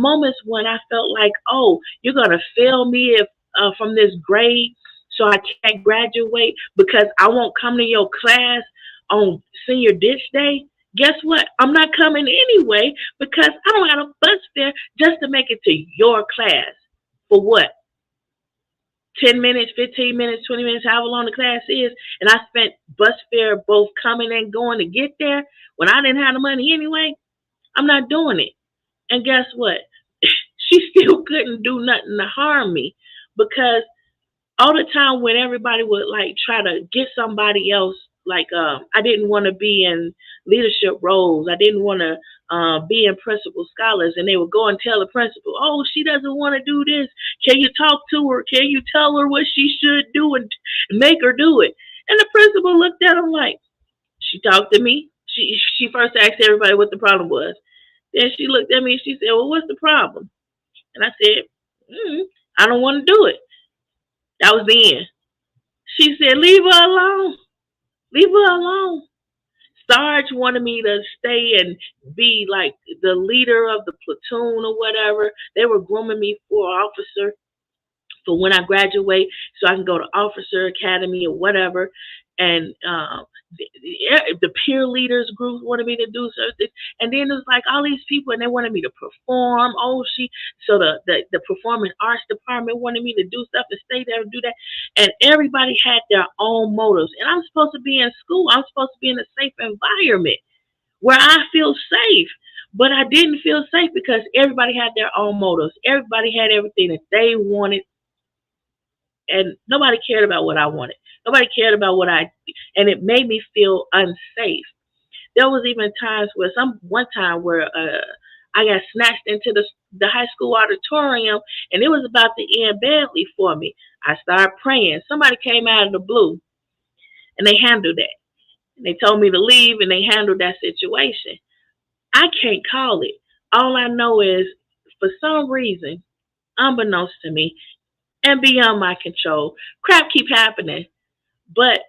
moments when I felt like, oh, you're going to fail me if from this grade, so I can't graduate because I won't come to your class on senior ditch day. Guess what? I'm not coming anyway because I don't have a bus fare just to make it to your class. For what? 10 minutes, 15 minutes, 20 minutes, however long the class is. And I spent bus fare both coming and going to get there when I didn't have the money anyway. I'm not doing it. And guess what? She still couldn't do nothing to harm me because all the time when everybody would like try to get somebody else, like I didn't want to be in leadership roles. I didn't want to be in principal scholars, and they would go and tell the principal, "Oh, she doesn't want to do this. Can you talk to her? Can you tell her what she should do and make her do it?" And the principal looked at him like, she talked to me. She first asked everybody what the problem was. Then she looked at me and she said, "Well, what's the problem?" And I said, "I don't want to do it." That was the end. She said, "Leave her alone. Leave her alone." Sarge wanted me to stay and be like the leader of the platoon or whatever. They were grooming me for officer for when I graduate so I can go to officer academy or whatever. And the peer leaders group wanted me to do something. And then it was like all these people and they wanted me to perform. So the performing arts department wanted me to do stuff and stay there and do that. And everybody had their own motives. And I'm supposed to be in school. I'm supposed to be in a safe environment where I feel safe. But I didn't feel safe because everybody had their own motives. Everybody had everything that they wanted, and nobody cared about what I wanted. Nobody cared about and it made me feel unsafe. There was even times where one time where I got snatched into the high school auditorium, and it was about to end badly for me. I started praying. Somebody came out of the blue, and they handled that. And they told me to leave, and they handled that situation. I can't call it. All I know is, for some reason, unbeknownst to me and beyond my control, crap keep happening. But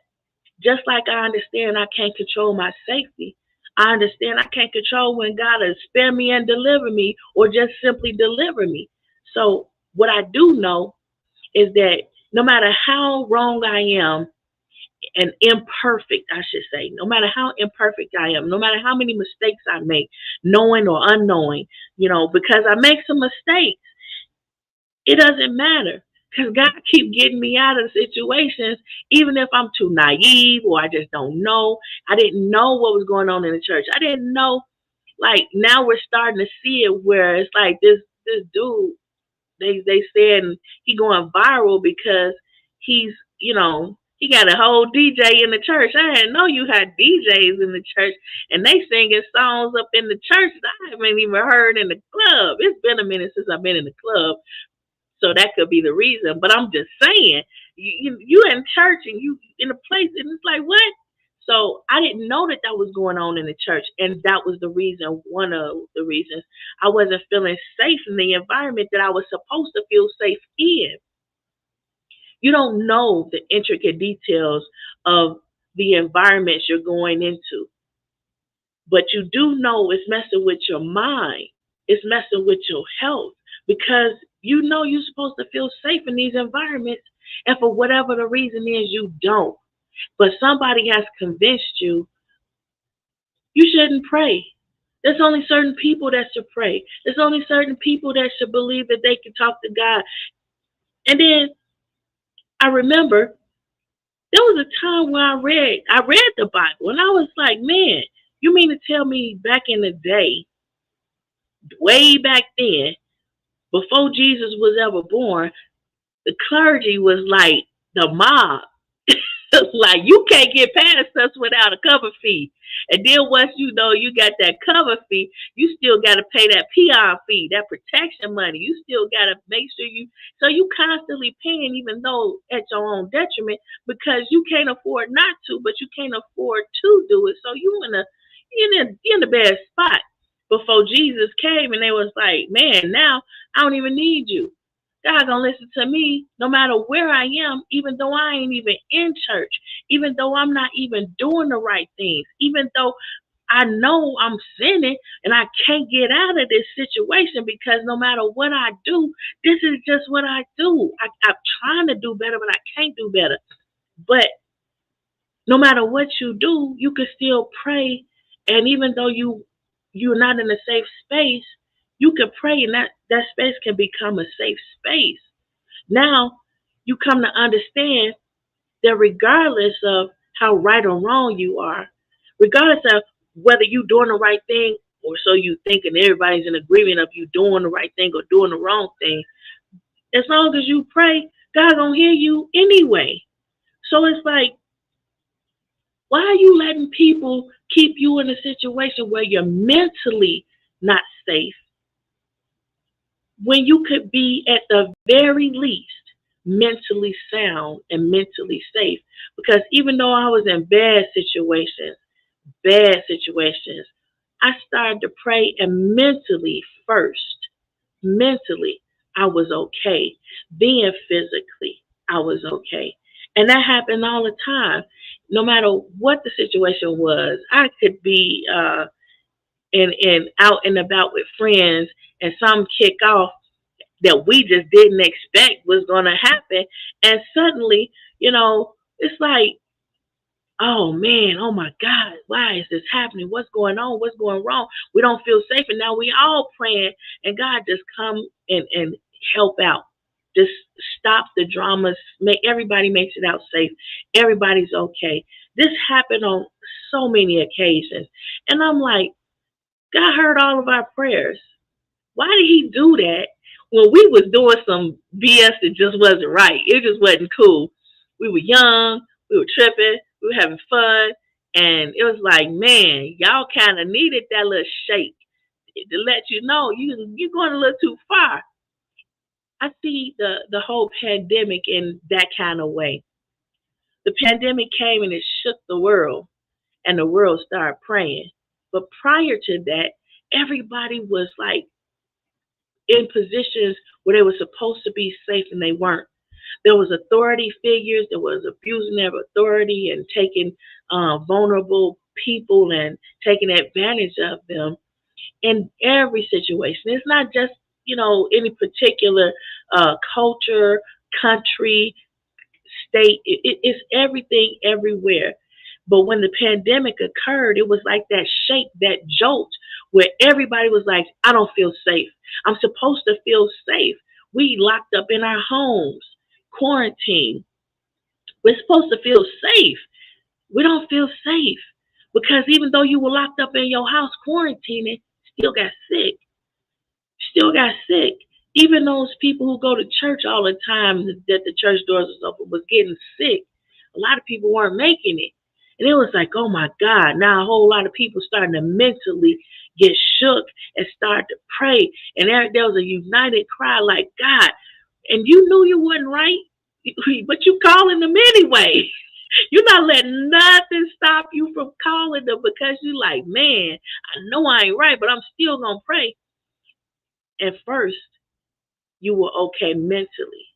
just like I understand I can't control my safety, I understand I can't control when God will spare me and deliver me, or just simply deliver me. So what I do know is that no matter how wrong I am, and imperfect, I should say, no matter how imperfect I am, no matter how many mistakes I make, knowing or unknowing, because I make some mistakes, it doesn't matter. Because God keep getting me out of situations, even if I'm too naive or I just don't know. I didn't know what was going on in the church. I didn't know. Like, now we're starting to see it where it's like this dude, they said he going viral because he's, he got a whole DJ in the church. I didn't know you had DJs in the church, and they singing songs up in the church that I haven't even heard in the club. It's been a minute since I've been in the club, so that could be the reason. But I'm just saying, you in church and you in a place, and it's like, what? So I didn't know that was going on in the church, and that was the reason, one of the reasons I wasn't feeling safe in the environment that I was supposed to feel safe in. You don't know the intricate details of the environments you're going into, but you do know it's messing with your mind. It's messing with your health, because you're supposed to feel safe in these environments, and for whatever the reason is, you don't. But somebody has convinced you shouldn't pray. There's only certain people that should pray. There's only certain people that should believe that they can talk to God. And then I remember there was a time where I read the Bible, and I was like, man, you mean to tell me back in the day, way back then, before Jesus was ever born, the clergy was like the mob. Like, you can't get past us without a cover fee. And then once you got that cover fee, you still got to pay that peon fee, that protection money. You still got to make sure so you constantly paying, even though at your own detriment, because you can't afford not to, but you can't afford to do it. So you're in a bad spot. Before Jesus came, and they was like, man, now I don't even need you. God gonna listen to me no matter where I am, even though I ain't even in church, even though I'm not even doing the right things, even though I know I'm sinning and I can't get out of this situation, because no matter what I do, this is just what I do. I'm trying to do better, but I can't do better. But no matter what you do, you can still pray, and even though you're not in a safe space, you can pray, and that space can become a safe space. Now you come to understand that regardless of how right or wrong you are, regardless of whether you're doing the right thing, or so you think and everybody's in agreement of you doing the right thing or doing the wrong thing, as long as you pray, God's gonna hear you anyway. So it's like, why are you letting people keep you in a situation where you're mentally not safe, when you could be at the very least mentally sound and mentally safe? Because even though I was in bad situations, I started to pray, and mentally, I was okay. Then physically, I was okay. And that happened all the time. No matter what the situation was, I could be and out and about with friends, and some kick off that we just didn't expect was going to happen. And suddenly, it's like, oh man, oh my God, why is this happening? What's going on? What's going wrong? We don't feel safe. And now we all praying, and God just come and help out. Just stop the dramas. Everybody makes it out safe. Everybody's okay. This happened on so many occasions. And I'm like, God heard all of our prayers. Why did he do that when we was doing some BS that just wasn't right? It just wasn't cool. We were young, we were tripping, we were having fun, and it was like, man, y'all kind of needed that little shake to let you know you're going a little too far. I see the whole pandemic in that kind of way. The pandemic came and it shook the world, and the world started praying. But prior to that, everybody was like in positions where they were supposed to be safe and they weren't. There was authority figures that was abusing their authority and taking vulnerable people and taking advantage of them in every situation. It's not just any particular culture, country, state. It's everything everywhere. But when the pandemic occurred, it was like that shake, that jolt, where everybody was like, I don't feel safe. I'm supposed to feel safe. We locked up in our homes, quarantine. We're supposed to feel safe. We don't feel safe because even though you were locked up in your house quarantining, still got sick. Still got sick. Even those people who go to church all the time that the church doors was open was getting sick. A lot of people weren't making it. And it was like, oh my God, now a whole lot of people starting to mentally get shook and start to pray. And there was a united cry like, God, and you knew you wasn't right, but you calling them anyway. You're not letting nothing stop you from calling them because you like, man, I know I ain't right, but I'm still going to pray. And first, you were okay mentally,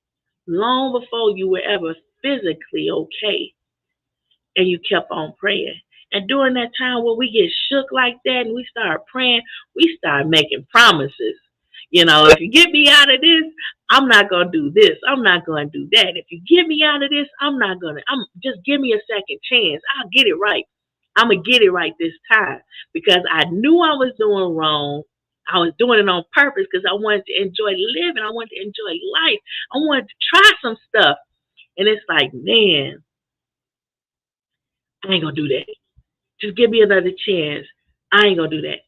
long before you were ever physically okay, and you kept on praying. And during that time where we get shook like that and we start praying, we start making promises. If you get me out of this, I'm not going to do this. I'm not going to do that. If you get me out of this, I'm just give me a second chance. I'll get it right. I'm going to get it right this time because I knew I was doing wrong. I was doing it on purpose because I wanted to enjoy living. I wanted to enjoy life. I wanted to try some stuff. And it's like, man, I ain't going to do that. Just give me another chance. I ain't going to do that.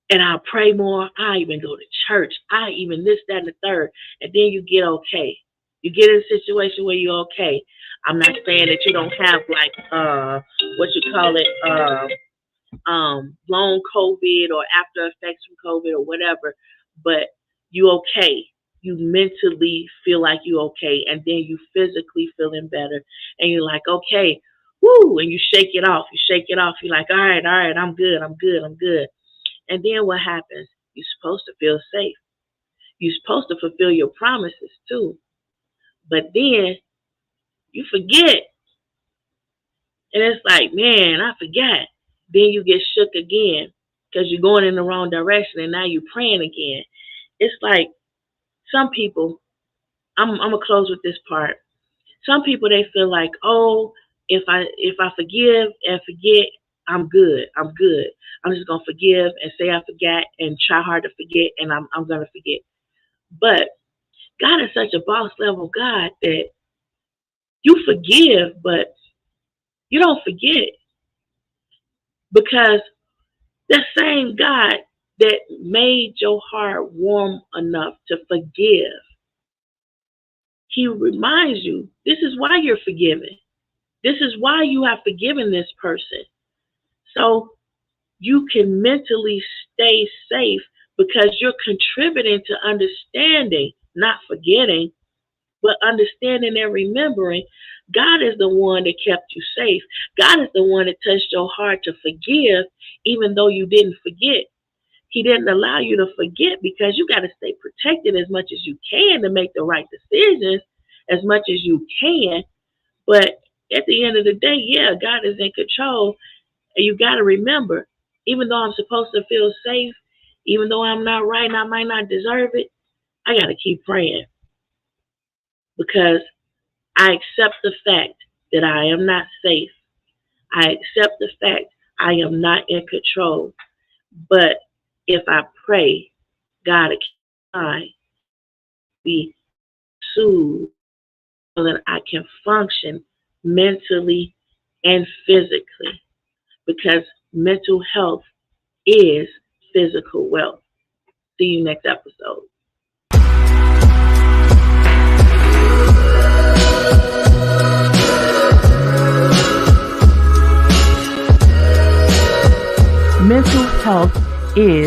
And I'll pray more. I even go to church. I even this, that, and the third. And then you get okay. You get in a situation where you're okay. I'm not saying that you don't have like what you call it, long COVID or after effects from COVID or whatever, but you okay. You mentally feel like you okay, and then you physically feeling better, and you're like, okay, woo, and you shake it off. You shake it off. You're like, all right, I'm good. And then what happens? You're supposed to feel safe. You're supposed to fulfill your promises too. But then you forget. And it's like, man, I forgot. Then you get shook again because you're going in the wrong direction and now you're praying again. It's like some people, I'm going to close with this part. Some people, they feel like, oh, if I forgive and forget, I'm good. I'm just going to forgive and say I forgot and try hard to forget, and I'm going to forget. But God is such a boss level God that you forgive, but you don't forget because the same God that made your heart warm enough to forgive, he reminds you, this is why you're forgiven. This is why you have forgiven this person. So you can mentally stay safe because you're contributing to understanding, not forgetting, but understanding and remembering. God is the one that kept you safe. God is the one that touched your heart to forgive, even though you didn't forget. He didn't allow you to forget because you got to stay protected as much as you can to make the right decisions as much as you can. But at the end of the day, yeah, God is in control. And you got to remember, even though I'm supposed to feel safe, even though I'm not right and I might not deserve it, I got to keep praying because I accept the fact that I am not safe. I accept the fact I am not in control. But if I pray, God will keep my be soothed so that I can function mentally and physically because mental health is physical wealth. See you next episode. Mental health is